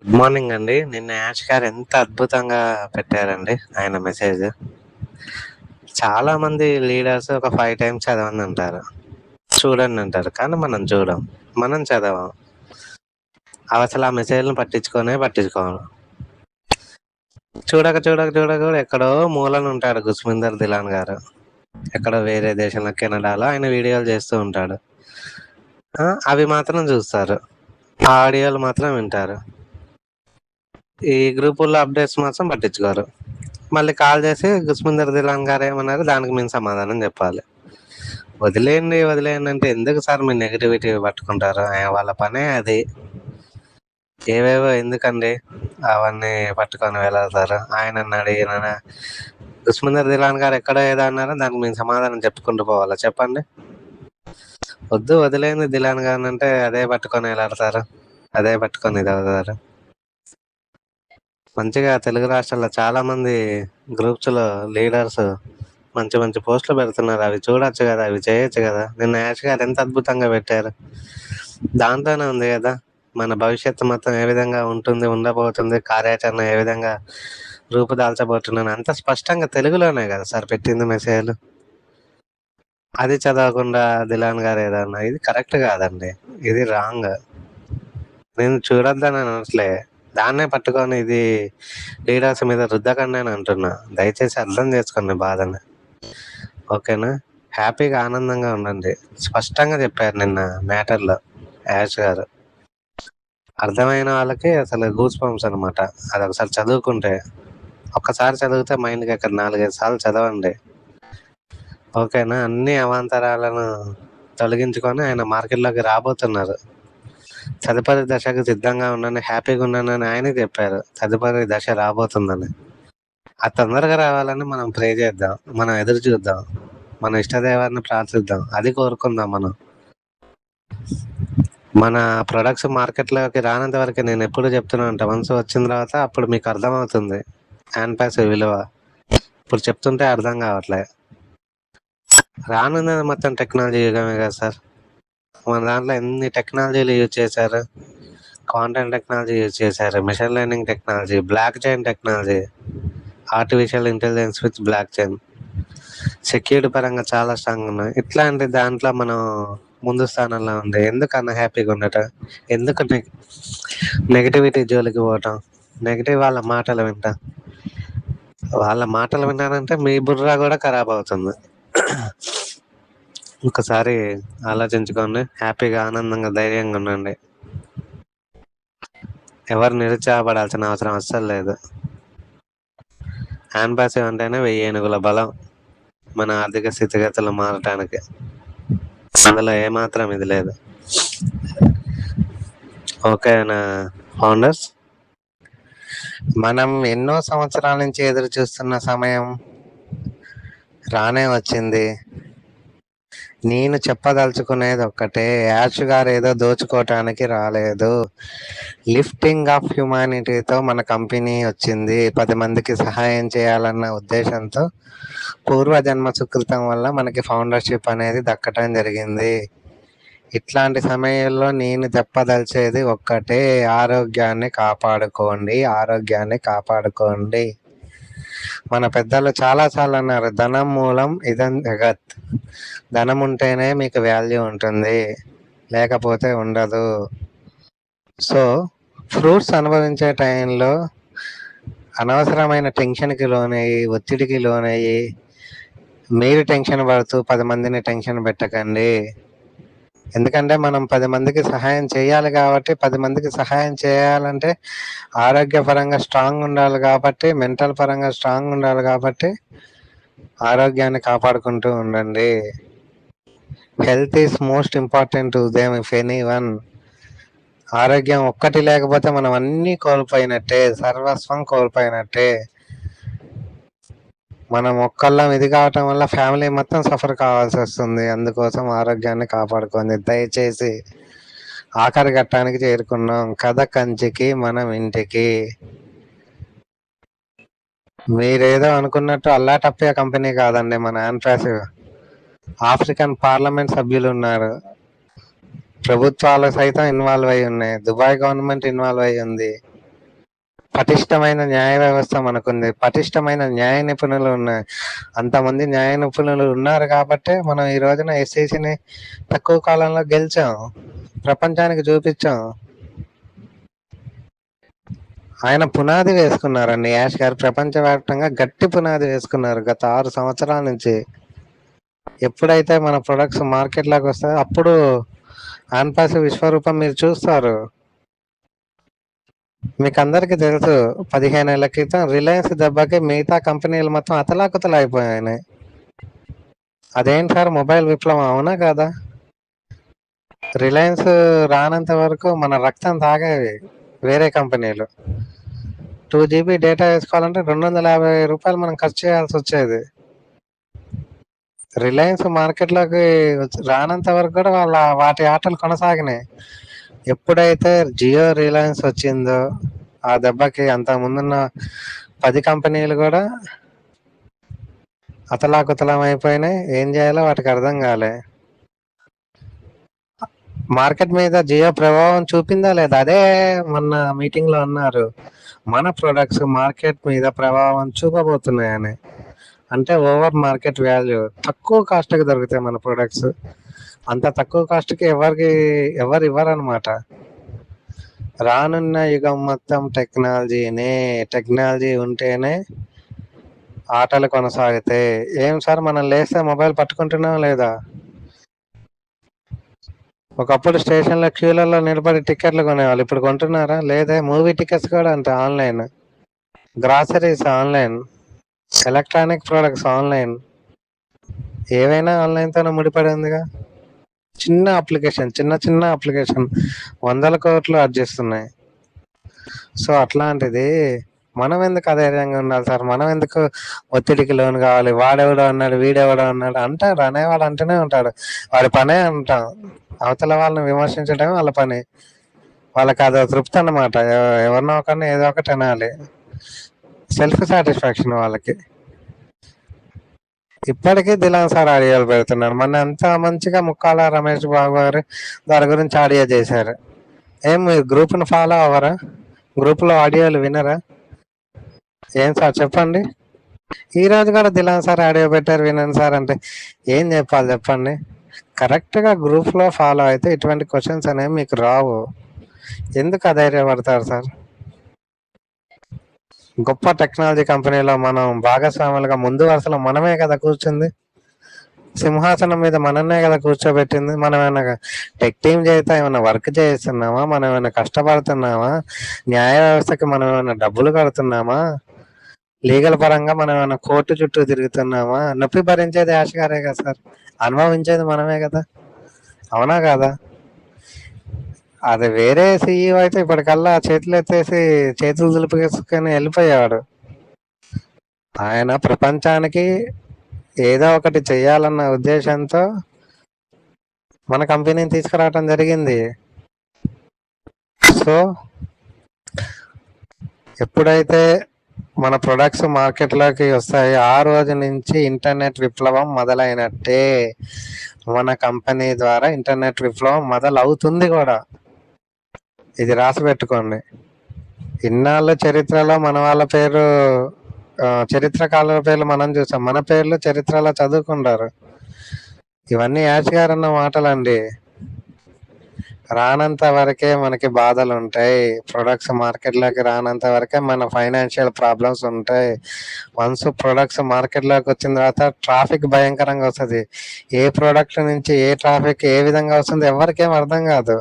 Good morning అండి. నిన్న ash గారు ఎంత అద్భుతంగా పెట్టారండి ఆయన మెసేజ్. చాలా మంది లీడర్స్ ఒక 5 టైమ్స్ చదవండి అంటారు. చూడండి అంటారు. కానీ మనం చూడం. మనం చదవం. అసలు ఆ మెసేజ్‌లను పట్టించుకోము. చూడక కూడా ఎక్కడో మూలన ఉంటాడు గుస్మిందర్ దిలాన్ గారు. ఎక్కడో వేరే దేశంలో కెనడాలో ఆయన వీడియోలు చేస్తూ ఉంటాడు. అవి మాత్రం చూస్తారు. ఆ ఆడియోలు మాత్రం వింటారు. ఈ గ్రూపుల్లో అప్డేట్స్ మాత్రం పట్టించుకోరు. మళ్ళీ కాల్ చేసి గుస్మిందర్ దిలాన్ గారు ఏమన్నారు, దానికి మేము సమాధానం చెప్పాలి. వదిలేయండి అంటే ఎందుకు సార్ మీరు నెగిటివిటీ పట్టుకుంటారు? వాళ్ళ పనే అది. ఏవేవో ఎందుకండి అవన్నీ పట్టుకొని వెళ్ళారు? ఆయన అడిగిన గుస్మిందర్ దిలాన్ గారు ఎక్కడ ఏదో అన్నారో దానికి మేము సమాధానం చెప్పుకుంటూ పోవాలా చెప్పండి? వదిలేయండి దిలాన్ గారిని అంటే అదే పట్టుకొని వెళ్ళాడతారు, అదే పట్టుకొని ఇది అవుతారు. మంచిగా తెలుగు రాష్ట్రాల్లో చాలా మంది గ్రూప్స్‌లో లీడర్స్ మంచి మంచి పోస్టులు పెడుతున్నారు. అవి చూడొచ్చు కదా, అవి చేయొచ్చు కదా. నిన్న యాష్ గారు ఎంత అద్భుతంగా పెట్టారు. దాంట్లోనే ఉంది కదా మన భవిష్యత్తు మొత్తం ఏ విధంగా ఉంటుంది, ఉండబోతుంది, కార్యాచరణ ఏ విధంగా రూపుదాల్చబోతున్నాను అంత స్పష్టంగా తెలుగులోనే కదా సార్ పెట్టింది మెసేజ్‌లు. అది చదవకుండా దిలాన్ గారు ఏదన్నా ఇది కరెక్ట్ కాదండి. ఇది రాంగ్. నేను చూడొద్దని అనట్లే. దాన్నే పట్టుకొని ఇది లీడర్స్ మీద రుద్దకండి అని అంటున్నా. దయచేసి అర్థం చేసుకోండి బాధని. ఓకేనా? హ్యాపీగా ఆనందంగా ఉండండి. స్పష్టంగా చెప్పారు నిన్న మ్యాటర్‌లో యాష్ గారు. అర్థమైన వాళ్ళకి అసలు గూస్ బంప్స్ అనమాట. అదొకసారి చదువుకుంటే. ఒక్కసారి చదివితే మైండ్‌కి ఎక్కదు. 4, 5 సార్లు చదవండి. ఓకేనా? అన్ని అవాంతరాలను తొలగించుకొని ఆయన మార్కెట్‌లోకి రాబోతున్నారు. తదుపరి దశకు సిద్ధంగా ఉండండి, హ్యాపీగా ఉండండి ఆయనే చెప్పారు. తదుపరి దశ రాబోతుందని. అది తొందరగా రావాలని మనం ప్రే చేద్దాం. మనం ఎదురు చూద్దాం. మన ఇష్టదైవాన్ని ప్రార్థిద్దాం. అది కోరుకుందాం మనం. మన ప్రొడక్ట్స్ మార్కెట్‌లోకి రానంత వరకు నేను ఎప్పుడు చెప్తూనే ఉంటా. వన్స్ వచ్చిన తర్వాత అప్పుడు మీకు అర్థమవుతుంది హ్యాండ్ విలువ. ఇప్పుడు చెప్తుంటే అర్థం కావట్లే. రానున్నది మొత్తం టెక్నాలజీ యుగమే కదా సార్. మన దాంట్లో ఎన్ని టెక్నాలజీలు యూజ్ చేశారు. క్వాంటమ్ టెక్నాలజీ యూజ్ చేశారు, machine learning technology, block chain technology, artificial intelligence with block chain. Security పరంగా చాలా స్ట్రాంగ్ ఉన్నాయి. ఇట్లాంటి దాంట్లో మనం ముందు స్థానంలో ఉంది. ఎందుకు అన్‌హ్యాపీగా ఉండటం? ఎందుకు నెగటివిటీ జోలికి పోవటం? నెగటివ్ వాళ్ళ మాటలు వింటా. వాళ్ళ మాటలు విన్నానంటే మీ బుర్ర కూడా ఖరాబ్ అవుతుంది. ఒకసారి ఆలోచించుకోండి. హ్యాపీగా, ఆనందంగా, ధైర్యంగా ఉండండి. ఎవరు నిరుత్సాహపడాల్సిన అవసరం అస్సలు లేదు. హ్యాండ్ ప్యాసివ్ అంటేనే 1000 ఏనుగుల బలం మన ఆర్థిక స్థితిగతులు మారటానికి. అందులో ఏమాత్రం ఇది లేదు. ఓకేనా ఫౌండర్స్? మనం ఎన్నో సంవత్సరాల నుంచి ఎదురు చూస్తున్న సమయం రానే వచ్చింది. నేను చెప్పదలుచుకునేది ఒక్కటే, యాష్ గారు ఏదో దోచుకోవటానికి రాలేదు. లిఫ్టింగ్ ఆఫ్ హ్యుమానిటీతో మన కంపెనీ వచ్చింది. 10 మందికి సహాయం చేయాలన్న ఉద్దేశంతో పూర్వజన్మ సుకృతం వల్ల మనకి ఫౌండర్షిప్ అనేది దక్కటం జరిగింది. ఇట్లాంటి సమయంలో నేను చెప్పదలిచేది ఒక్కటే, ఆరోగ్యాన్ని కాపాడుకోండి. మన పెద్దలు చాలా అన్నారు, ధనం మూలం ఇదం జగత్. ధనం ఉంటేనే మీకు వాల్యూ ఉంటుంది, లేకపోతే ఉండదు. సో ఫ్రూట్స్ అనుభవించే టైంలో అనవసరమైన టెన్షన్కి లోనయ్యి, ఒత్తిడికి లోనయ్యి మీరు టెన్షన్ పడుతూ 10 మందిని టెన్షన్ పెట్టకండి. ఎందుకంటే మనం 10 మందికి సహాయం చేయాలి కాబట్టి, 10 మందికి సహాయం చేయాలంటే ఆరోగ్యపరంగా స్ట్రాంగ్ ఉండాలి కాబట్టి, మెంటల్ పరంగా స్ట్రాంగ్ ఉండాలి కాబట్టి ఆరోగ్యాన్ని కాపాడుకుంటూ ఉండండి. Health is most important to them if anyone. ఆరోగ్యం ఒక్కటి లేకపోతే మనం అన్నీ కోల్పోయినట్టే, సర్వస్వం కోల్పోయినట్టే. మనం ఒక్కళ్ళం ఇది కావటం వల్ల ఫ్యామిలీ మొత్తం సఫర్ కావాల్సి వస్తుంది. అందుకోసం ఆరోగ్యాన్ని కాపాడుకోండి దయచేసి. ఆఖరి ఘట్టానికి చేరుకున్నాం. కథ కంచికి, మనం ఇంటికి. మీరేదో అనుకున్నట్టు అల్లాటప్పే కంపెనీ కాదండి మన యాన్పాసివ్. ఆఫ్రికన్ పార్లమెంట్ సభ్యులు ఉన్నారు, ప్రభుత్వాలు సైతం ఇన్వాల్వ్ అయి ఉన్నాయి, దుబాయ్ గవర్నమెంట్ ఇన్వాల్వ్ అయి ఉంది. పటిష్టమైన న్యాయ వ్యవస్థ మనకుంది. పటిష్టమైన న్యాయ నిపుణులు ఉన్నాయి. అంతమంది న్యాయ నిపుణులు ఉన్నారు కాబట్టే మనం ఈ రోజున ఎస్ఈసిని తక్కువ కాలంలో గెలిచాం. ప్రపంచానికి చూపించాం. ఆయన పునాది వేసుకున్నారండి. యాష్ గారు ప్రపంచవ్యాప్తంగా గట్టి పునాది వేసుకున్నారు గత 6 సంవత్సరాల నుంచి. ఎప్పుడైతే మన ప్రొడక్ట్స్ మార్కెట్లోకి వస్తాయో అప్పుడు ఆన్పాసి విశ్వరూపం మీరు చూస్తారు. మీకు అందరికీ తెలుసు 15 ఏళ్ల క్రితం రిలయన్స్ దెబ్బకి మిగతా కంపెనీలు మొత్తం అతలాకుతలు అయిపోయాయి. అదేంటి సార్ మొబైల్ విప్లవం అవునా కాదా? రిలయన్స్ రానంత వరకు మన రక్తం తాగేవి వేరే కంపెనీలు. 2 GB డేటా వేసుకోవాలంటే 250 రూపాయలు మనం ఖర్చు చేయాల్సి వచ్చేది. రిలయన్స్ మార్కెట్లోకి రానంత వరకు కూడా వాటి ఆటలు కొనసాగినాయి. ఎప్పుడైతే జియో రిలయన్స్ వచ్చిందో ఆ దెబ్బకి అంత ముందున్న 10 కంపెనీలు కూడా అతలాకుతలం అయిపోయినాయి. ఏం చేయాలో వాటికి అర్థం కాలే. మార్కెట్ మీద జియో ప్రభావం చూపిందా లేదా? అదే మొన్న మీటింగ్ లో అన్నారు, మన ప్రొడక్ట్స్ మార్కెట్ మీద ప్రభావం చూపబోతున్నాయని. అంటే ఓవర్ మార్కెట్ వాల్యూ, తక్కువ కాస్ట్కి దొరుకుతాయి మన ప్రొడక్ట్స్. అంత తక్కువ కాస్ట్కి ఎవరు ఇవ్వరు అనమాట. రానున్న యుగం మొత్తం టెక్నాలజీనే. టెక్నాలజీ ఉంటేనే ఆటలు కొనసాగితే. ఏం సార్ మనం లేస్తే మొబైల్ పట్టుకుంటున్నాం లేదా? ఒకప్పుడు స్టేషన్లో క్యూలలో నిలబడి టికెట్లు కొనేవాళ్ళు. ఇప్పుడు కొంటున్నారా? లేదే. మూవీ టికెట్స్ కూడా అంతే online, groceries online, electronic products online, ఏవైనా ఆన్లైన్తోనే ముడిపడి ఉందిగా. చిన్న అప్లికేషన్ 100 కోట్లు ఆర్జిస్తున్నాయి. సో అట్లాంటిది మనం ఎందుకు అధైర్యంగా ఉండాలి సార్? మనం ఎందుకు ఒత్తిడికి లోను కావాలి? వాడెవడో అన్నాడు, వీడెవడో అన్నాడు అంటారు. అనేవాడు అంటూనే ఉంటాడు. వాడి పనే అంటాం. అవతల వాళ్ళని విమర్శించడమే వాళ్ళ పని. వాళ్ళకి అదో తృప్తి అన్నమాట. ఎవరినో ఒకరిని ఏదో ఒకటి అనాలి. సెల్ఫ్ సాటిస్ఫాక్షన్ వాళ్ళకి. ఇప్పటికీ దిలాన్ సార్ ఆడియోలు పెడుతున్నారు. మొన్న అంత మంచిగా ముక్కాల రమేష్ బాబు గారు దాని గురించి ఆడియో చేశారు. ఏం మీరు గ్రూప్ను ఫాలో అవ్వరా? గ్రూప్లో ఆడియోలు వినరా? ఏం సార్ చెప్పండి. ఈ రోజు కూడా దిలాన్ సార్ ఆడియో పెట్టారు, వినండి సార్ అంటే ఏం చెప్పాలి చెప్పండి? కరెక్ట్గా గ్రూప్లో ఫాలో అయితే ఇటువంటి క్వశ్చన్స్ అనేవి మీకు రావు. ఎందుకు అధైర్యపడతారు సార్? గొప్ప టెక్నాలజీ కంపెనీలో మనం భాగస్వాములుగా ముందు వరుసలో మనమే కదా కూర్చుంది. సింహాసనం మీద మనన్నే కదా కూర్చోబెట్టింది. మనం ఏమైనా టెక్ టీమ్ చేస్తే ఏమైనా వర్క్ చేస్తున్నామా? మనం ఏమైనా కష్టపడుతున్నామా? న్యాయ వ్యవస్థకి మనం ఏమైనా డబ్బులు కడుతున్నామా? లీగల్ పరంగా మనం ఏమైనా కోర్టు చుట్టూ తిరుగుతున్నామా? నొప్పి భరించేది యాష్ గారే కదా సార్, అనుభవించేది మనమే కదా. అవునా కాదా? అది వేరే సీఈఓ అయితే ఇప్పటికల్లా చేతులు ఎత్తేసి చేతులు దులిపేసుకొని వెళ్ళిపోయాడు. ఆయన ప్రపంచానికి ఏదో ఒకటి చెయ్యాలన్న ఉద్దేశంతో మన కంపెనీని తీసుకురావటం జరిగింది. సో ఎప్పుడైతే మన ప్రొడక్ట్స్ మార్కెట్లోకి వస్తాయి ఆ రోజు నుంచి ఇంటర్నెట్ విప్లవం మొదలైనట్టే. మన కంపెనీ ద్వారా ఇంటర్నెట్ విప్లవం మొదలవుతుంది కూడా. ఇది రాసి పెట్టుకోండి. ఇన్నాళ్ళ చరిత్రలో మన వాళ్ళ పేరు, చరిత్రకారుల పేర్లు మనం చూసాం. మన పేర్లు చరిత్రలో చదువుకుంటారు. ఇవన్నీ యాష్ గారు అన్న మాటలండి. రానంత వరకే మనకి బాధలు ఉంటాయి. ప్రొడక్ట్స్ మార్కెట్లోకి రానంత వరకే మన ఫైనాన్షియల్ ప్రాబ్లమ్స్ ఉంటాయి. వన్స్ ప్రొడక్ట్స్ మార్కెట్లోకి వచ్చిన తర్వాత ట్రాఫిక్ భయంకరంగా వస్తుంది. ఏ ప్రోడక్ట్ నుంచి ఏ ట్రాఫిక్ ఏ విధంగా వస్తుంది ఎవరికేం అర్థం కాదు.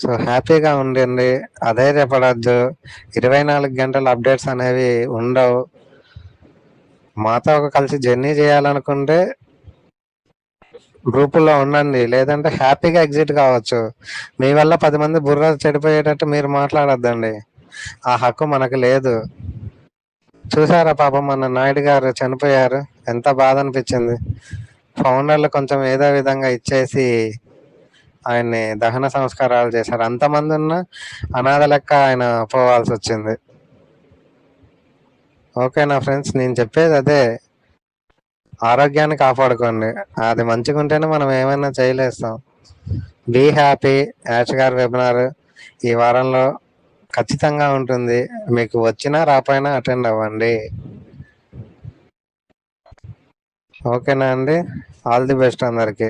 సో హ్యాపీగా ఉండండి, అధైర్యపడద్దు. 24 గంటల అప్డేట్స్ అనేవి ఉండవు. మాతో కలిసి జర్నీ చేయాలనుకుంటే గ్రూపుల్లో ఉండండి, లేదంటే హ్యాపీగా ఎగ్జిట్ కావచ్చు. మీ వల్ల 10 మంది బుర్ర చెడిపోయేటట్టు మీరు మాట్లాడొద్దండి. ఆ హక్కు మనకు లేదు. చూసారా పాపం మన నాయుడు గారు చనిపోయారు, ఎంత బాధ అనిపించింది. ఫౌండర్లు కొంచెం ఏదో విధంగా ఇచ్చేసి ఆయన్ని దహన సంస్కారాలు చేశారు. అంతమంది ఉన్న అనాథ లెక్క ఆయన పోవాల్సి వచ్చింది. ఓకేనా ఫ్రెండ్స్, నేను చెప్పేది అదే. ఆరోగ్యాన్ని కాపాడుకోండి. అది మంచిగా ఉంటేనే మనం ఏమైనా చేయలేస్తాం. Be happy. యాష్ గారి వెబినార్ ఈ వారంలో ఖచ్చితంగా ఉంటుంది. మీకు వచ్చినా రాపోయినా అటెండ్ అవ్వండి. ఓకేనా అండి? ఆల్ ది బెస్ట్ అందరికి.